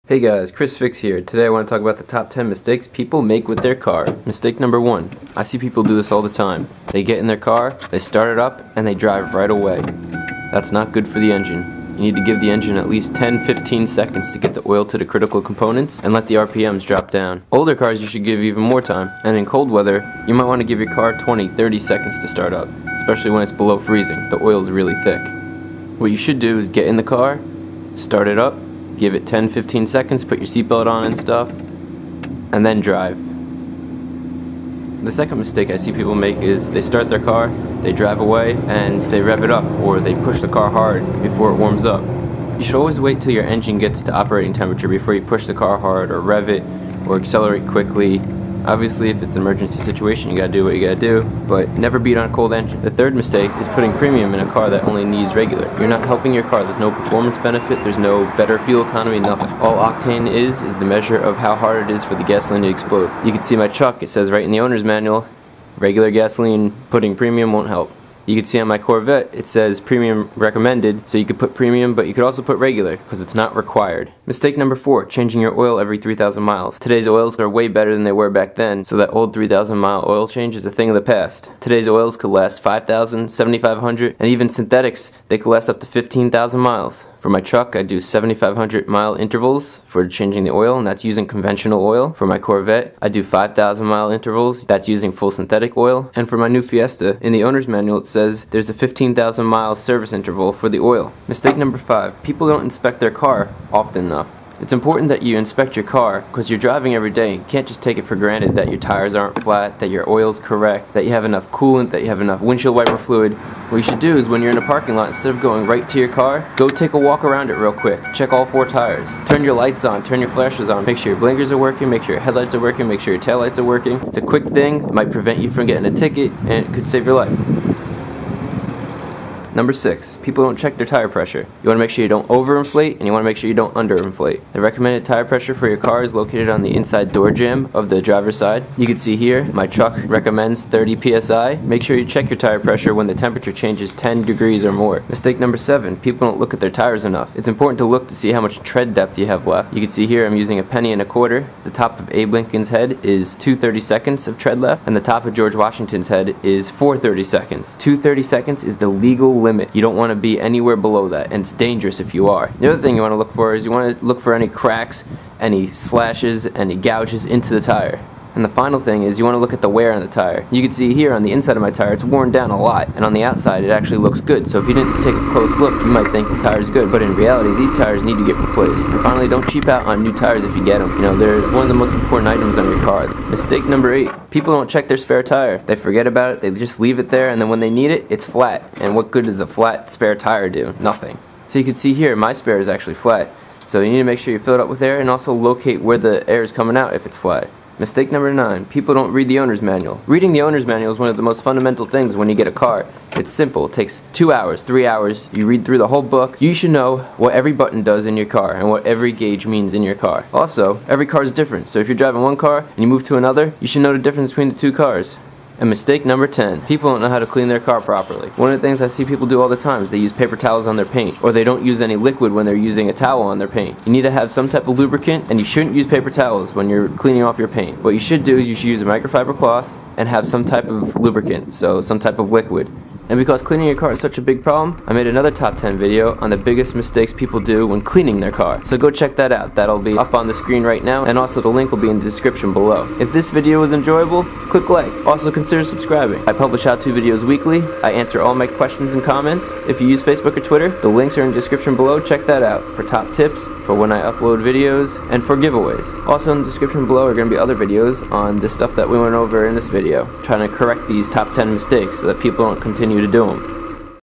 Hey guys, Chris Fix here. Today I want to talk about the top 10 mistakes people make with their car. Mistake number 1. I see people do this all the time. They get in their car, they start it up, and they drive right away. That's not good for the engine. You need to give the engine at least 10-15 seconds to get the oil to the critical components and let the RPMs drop down. Older cars you should give even more time, and in cold weather, you might want to give your car 20-30 seconds to start up, especially when it's below freezing. The oil's really thick. What you should do is get in the car, start it up, give it 10-15 seconds, put your seatbelt on and stuff, and then drive. The second mistake I see people make is they start their car, they drive away, and they rev it up, or they push the car hard before it warms up. You should always wait till your engine gets to operating temperature before you push the car hard, or rev it, or accelerate quickly. Obviously, if it's an emergency situation, you gotta do what you gotta do, but never beat on a cold engine. The third mistake is putting premium in a car that only needs regular. You're not helping your car. There's no performance benefit, there's no better fuel economy, nothing. All octane is the measure of how hard it is for the gasoline to explode. You can see my truck, it says right in the owner's manual, regular gasoline, putting premium won't help. You can see on my Corvette, it says premium recommended, so you could put premium, but you could also put regular, because it's not required. Mistake number 4, changing your oil every 3,000 miles. Today's oils are way better than they were back then, so that old 3,000 mile oil change is a thing of the past. Today's oils could last 5,000, 7,500, and even synthetics, they could last up to 15,000 miles. For my truck, I do 7,500 mile intervals for changing the oil, and that's using conventional oil. For my Corvette, I do 5,000 mile intervals, that's using full synthetic oil. And for my new Fiesta, in the owner's manual it says there's a 15,000 mile service interval for the oil. Mistake number 5, people don't inspect their car often enough. It's important that you inspect your car because you're driving every day. You can't just take it for granted that your tires aren't flat, that your oil's correct, that you have enough coolant, that you have enough windshield wiper fluid. What you should do is when you're in a parking lot, instead of going right to your car, go take a walk around it real quick. Check all 4 tires. Turn your lights on, turn your flashes on, make sure your blinkers are working, make sure your headlights are working, make sure your taillights are working. It's a quick thing, it might prevent you from getting a ticket, and it could save your life. Number 6, people don't check their tire pressure. You want to make sure you don't overinflate, and you want to make sure you don't underinflate. The recommended tire pressure for your car is located on the inside door jamb of the driver's side. You can see here, my truck recommends 30 psi. Make sure you check your tire pressure when the temperature changes 10 degrees or more. Mistake number 7, people don't look at their tires enough. It's important to look to see how much tread depth you have left. You can see here I'm using a 1 1/4. The top of Abe Lincoln's head is 2/30 seconds of tread left, and the top of George Washington's head is 4/30 seconds. 2/30 seconds is the legal limit. You don't want to be anywhere below that, and it's dangerous if you are. The other thing you want to look for is you want to look for any cracks, any slashes, any gouges into the tire. And the final thing is you want to look at the wear on the tire. You can see here on the inside of my tire it's worn down a lot, and on the outside it actually looks good. So if you didn't take a close look, you might think the tire's good, but in reality these tires need to get replaced. And finally, don't cheap out on new tires if you get them. You know, they're one of the most important items on your car. Mistake number 8, people don't check their spare tire. They forget about it, they just leave it there, and then when they need it, it's flat. And what good does a flat spare tire do? Nothing. So you can see here my spare is actually flat. So you need to make sure you fill it up with air and also locate where the air is coming out if it's flat. Mistake number 9, people don't read the owner's manual. Reading the owner's manual is one of the most fundamental things when you get a car. It's simple, it takes 2 hours, 3 hours, you read through the whole book. You should know what every button does in your car and what every gauge means in your car. Also, every car is different, so if you're driving one car and you move to another, you should know the difference between the 2 cars. And mistake number 10, people don't know how to clean their car properly. One of the things I see people do all the time is they use paper towels on their paint, or they don't use any liquid when they're using a towel on their paint. You need to have some type of lubricant, and you shouldn't use paper towels when you're cleaning off your paint. What you should do is you should use a microfiber cloth and have some type of lubricant, so some type of liquid. And because cleaning your car is such a big problem, I made another top 10 video on the biggest mistakes people do when cleaning their car. So go check that out. That'll be up on the screen right now, and also the link will be in the description below. If this video was enjoyable, click like. Also consider subscribing. I publish how-to videos weekly. I answer all my questions and comments. If you use Facebook or Twitter, the links are in the description below. Check that out for top tips, for when I upload videos, and for giveaways. Also in the description below are going to be other videos on the stuff that we went over in this video, trying to correct these top 10 mistakes so that people don't continue to do them.